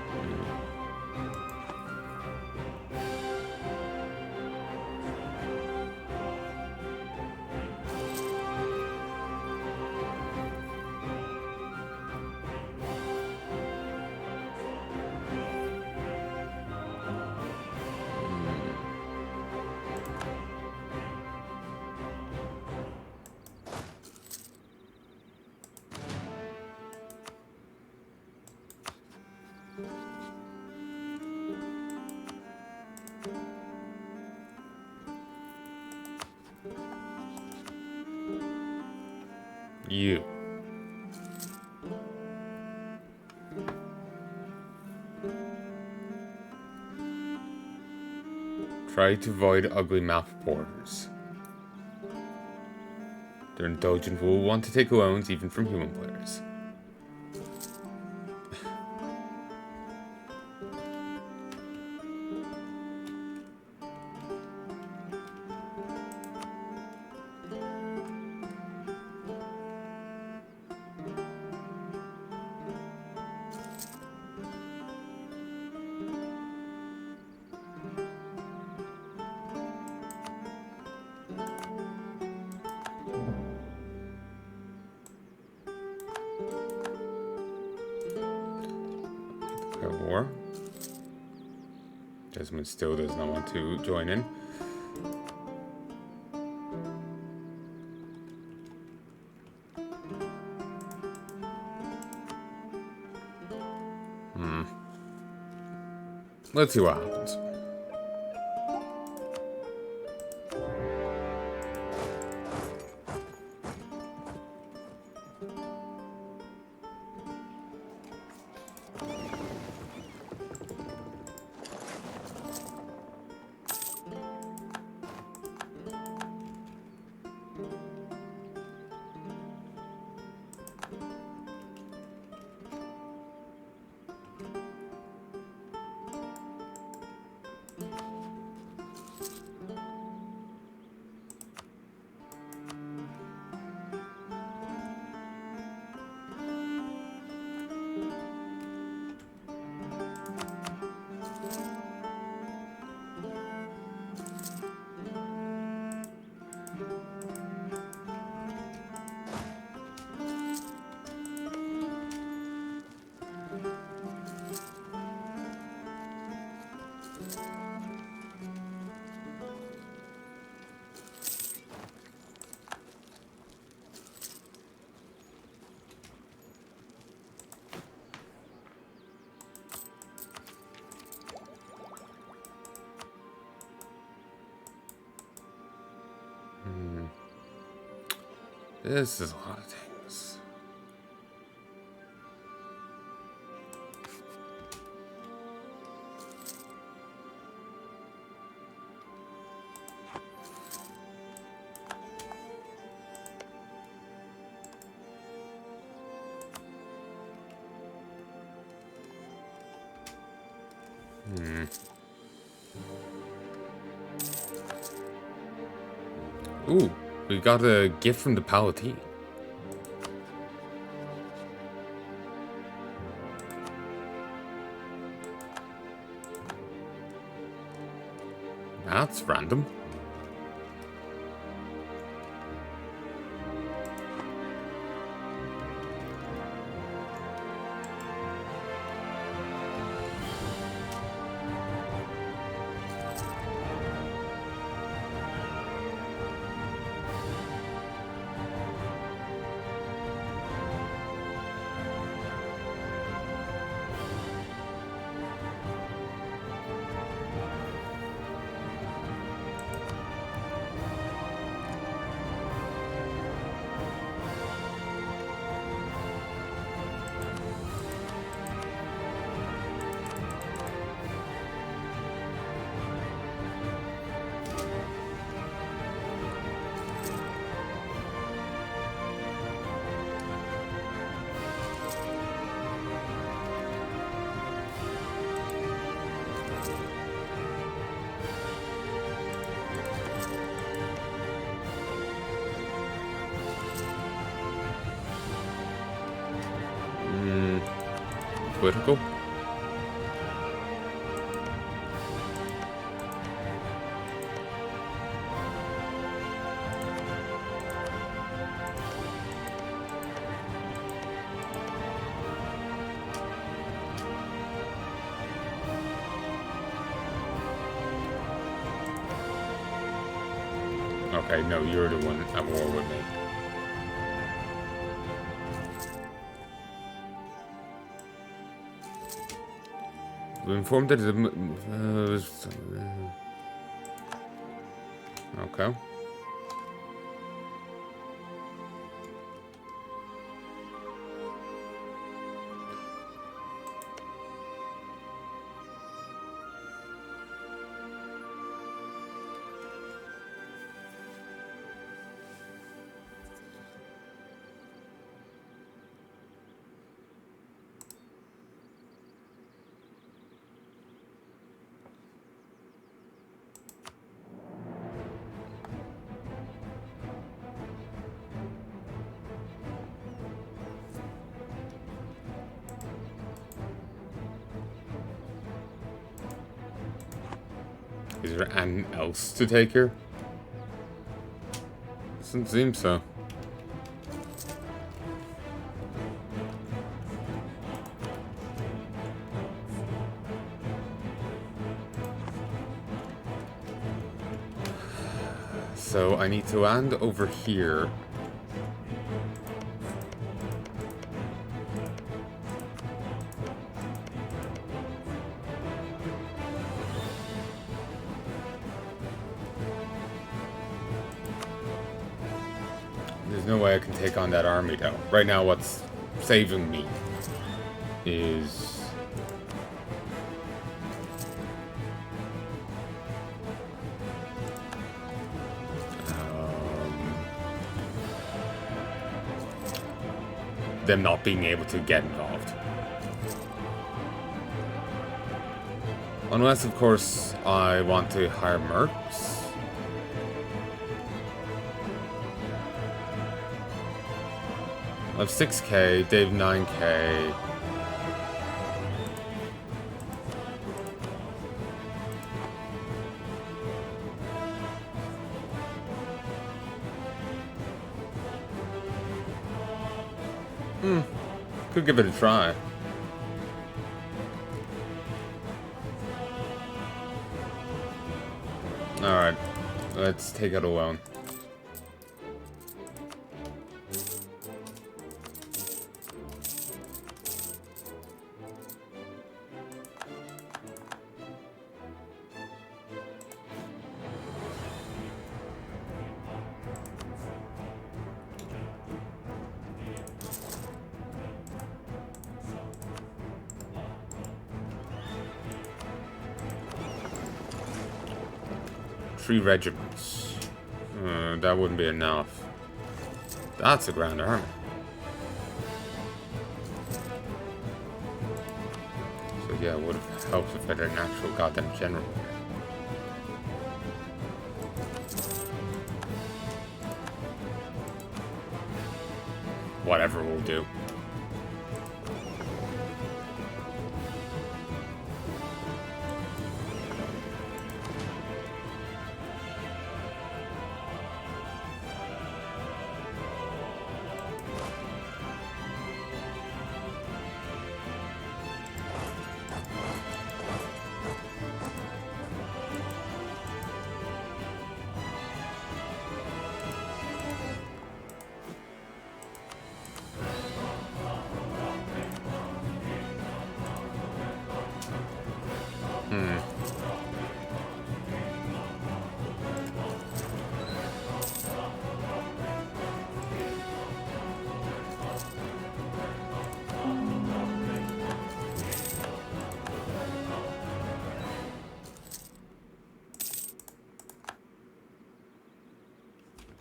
You. Try to avoid ugly map borders. Their indulgent will want to take loans even from human players. Okay, war. Desmond still does not want to join in. Let's see what happens. This is a lot of things. Ooh, we got a gift from the Palatine. That's random. Political? Okay, no, you're the one at war with me. We informed that okay. Is there anything else to take here? Doesn't seem so. So I need to land over here. There's no way I can take on that army though. Right now what's saving me is... them not being able to get involved. Unless, of course, I want to hire mercs. I have 6k, Dave 9k. Could give it a try. Alright, let's take it alone. Three regiments. That wouldn't be enough. That's a grand army. So yeah, it would have helped if I had an actual goddamn general. Whatever will do.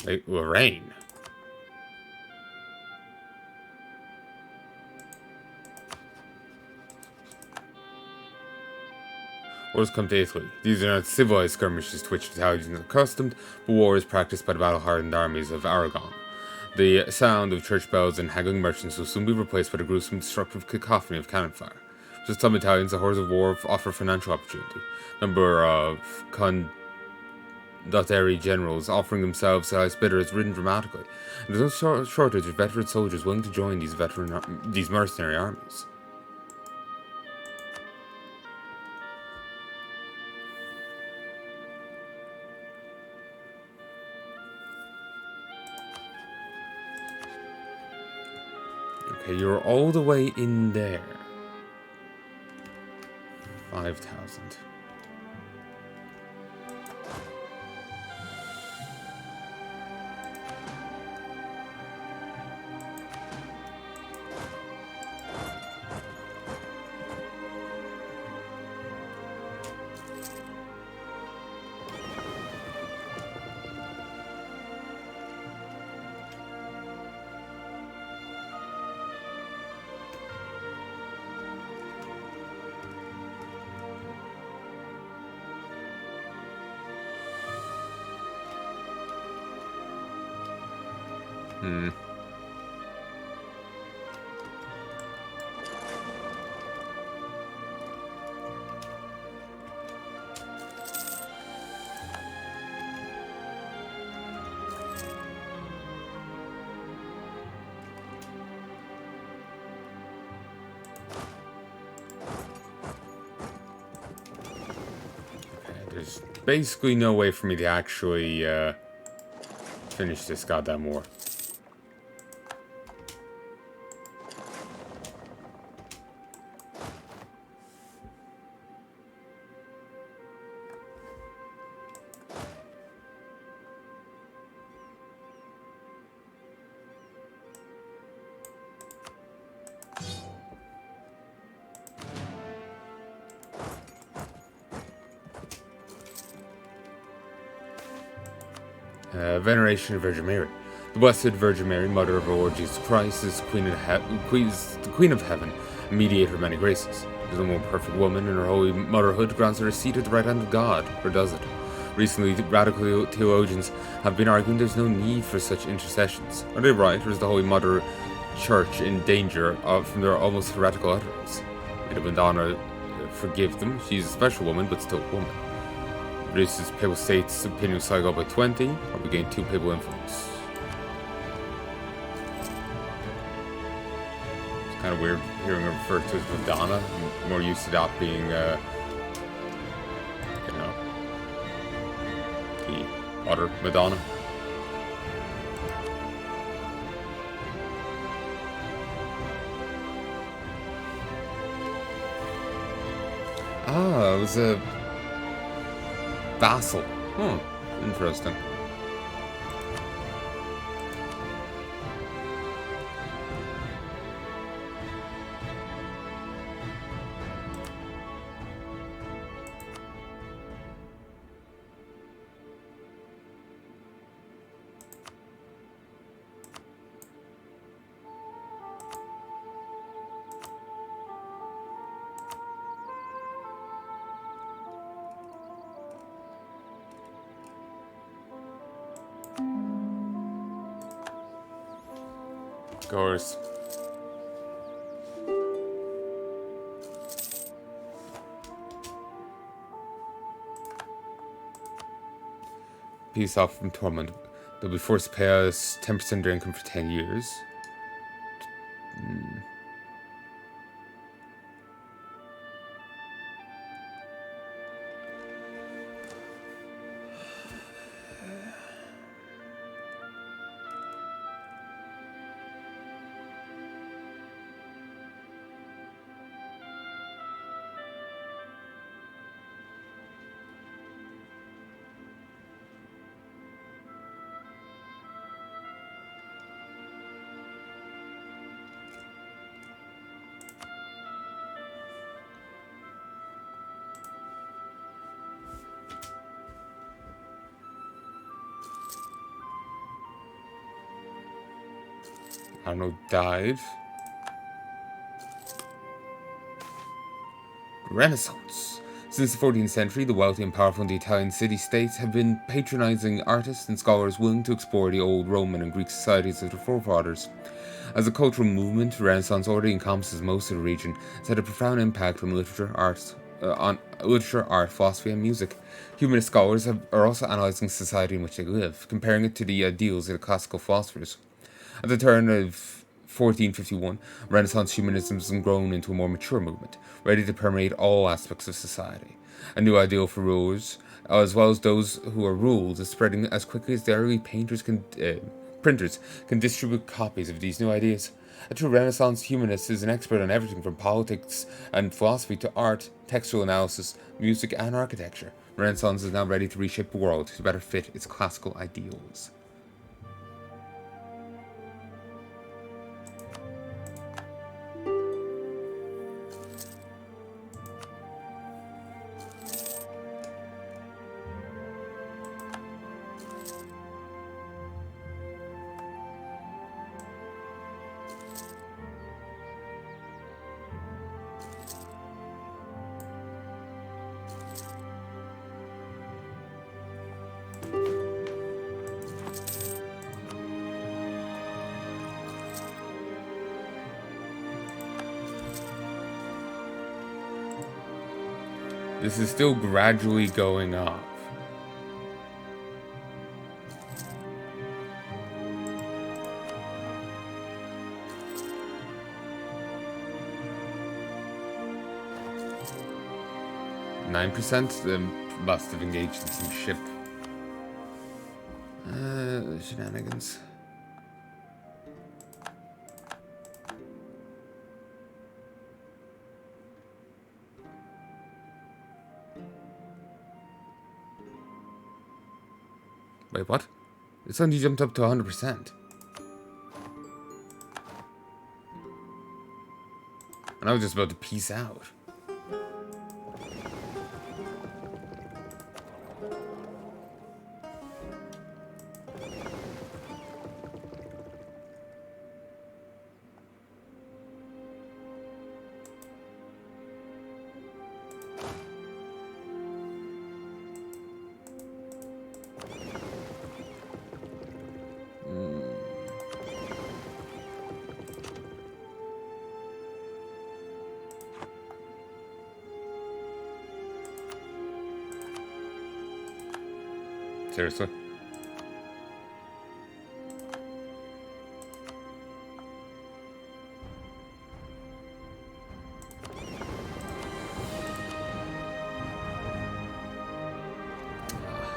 It will rain. Wars come to Italy. These are not civilized skirmishes to which Italians are accustomed, but war is practiced by the battle-hardened armies of Aragon. The sound of church bells and haggling merchants will soon be replaced by the gruesome, destructive cacophony of cannon fire. To some Italians, the horrors of war offer financial opportunity. Number of condottieri generals offering themselves as bidder has risen dramatically, and there's no shortage of veteran soldiers willing to join these mercenary armies. Okay, you're all the way in there. 5,000. There's basically no way for me to actually finish this goddamn war. Veneration of Virgin Mary. The Blessed Virgin Mary, Mother of our Lord Jesus Christ, is the Queen of Heaven, and mediator of many graces. She is the more perfect woman, and her holy motherhood grants her a seat at the right hand of God, or does it? Recently, radical theologians have been arguing there's no need for such intercessions. Are they right, or is the Holy Mother Church in danger from their almost heretical utterance? May the Madonna forgive them. She's a special woman, but still a woman. Reduces papal states' opinion of Sligo by 20, or we gain 2 papal influence. It's kind of weird hearing her referred to as Madonna. I'm more used to that being, the other Madonna. Ah, it was a vassal. Interesting. Of course. Peace off from torment. They'll be forced to pay us 10% of their income for 10 years. Arno died. Renaissance. Since the 14th century, the wealthy and powerful in the Italian city-states have been patronizing artists and scholars willing to explore the old Roman and Greek societies of their forefathers. As a cultural movement, the Renaissance already encompasses most of the region. It's had a profound impact on literature, art, philosophy, and music. Humanist scholars are also analyzing the society in which they live, comparing it to the ideals of the classical philosophers. At the turn of 1451, Renaissance humanism has grown into a more mature movement, ready to permeate all aspects of society. A new ideal for rulers, as well as those who are ruled, is spreading as quickly as the early printers can distribute copies of these new ideas. A true Renaissance humanist is an expert on everything from politics and philosophy to art, textual analysis, music, and architecture. Renaissance is now ready to reshape the world to better fit its classical ideals. This is still gradually going up. %? They must have engaged in some ship. Shenanigans. Wait, what? It's only jumped up to 100%. And I was just about to peace out. Seriously?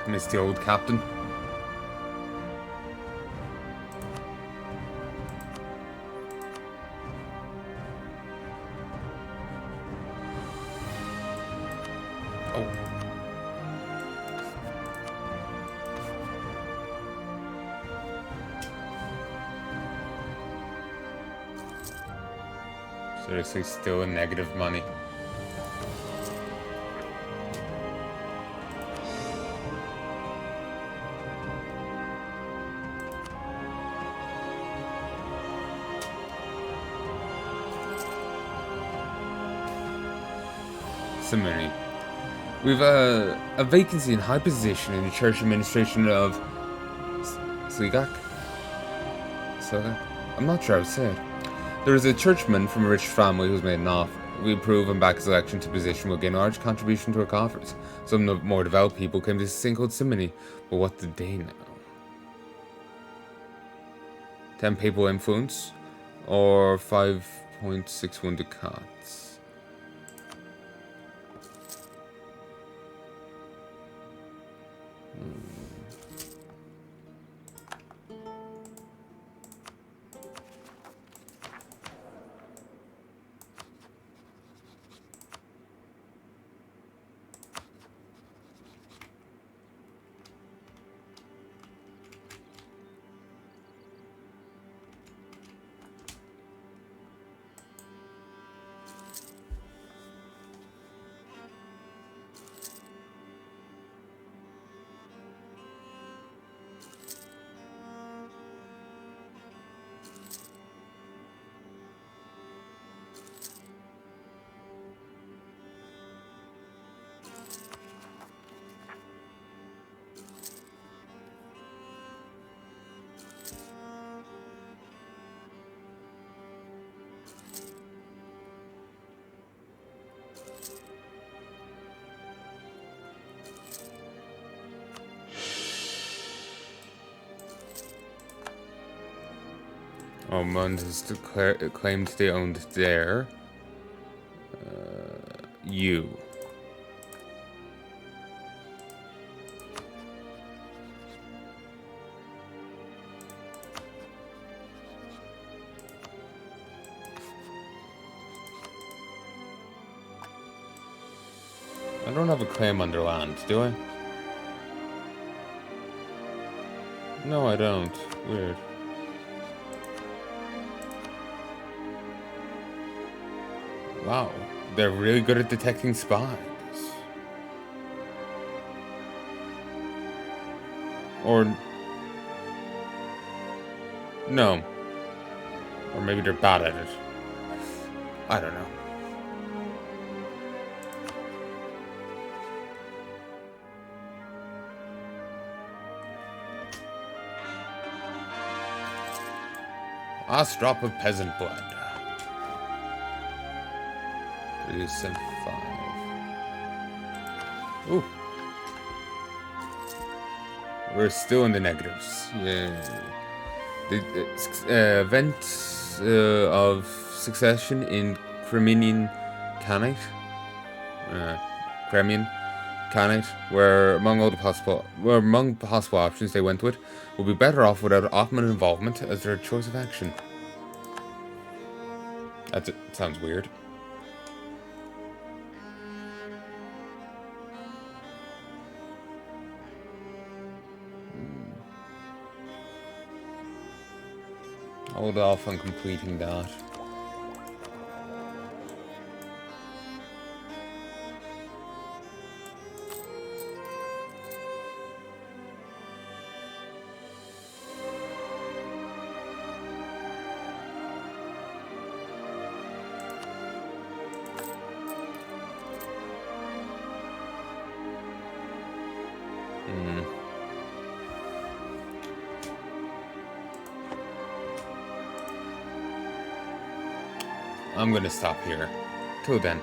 Miss the old captain. Oh. Seriously, still in negative money. Similarly, we've a vacancy in high position in the church administration of Sligo. I'm not sure how to say it. There is a churchman from a rich family who's made an offer. We approve and back his election to position will gain a large contribution to our coffers. Some of the more devout people came to this thing called simony, but what did they know? 10 papal influence, or 5.61 ducats. Mund has claimed they owned their you. I don't have a claim under land, do I? No, I don't. Weird. Wow, they're really good at detecting spies. Or... no. Or maybe they're bad at it. I don't know. Last drop of peasant blood. Reduce and 5. Ooh. We're still in the negatives. Yeah. The event of succession in Crimean Khanate. Crimean Canite, where among possible options they went with, would be better off without Ottoman involvement as their choice of action. That sounds weird. Hold off on completing that. I'm gonna stop here. Till then.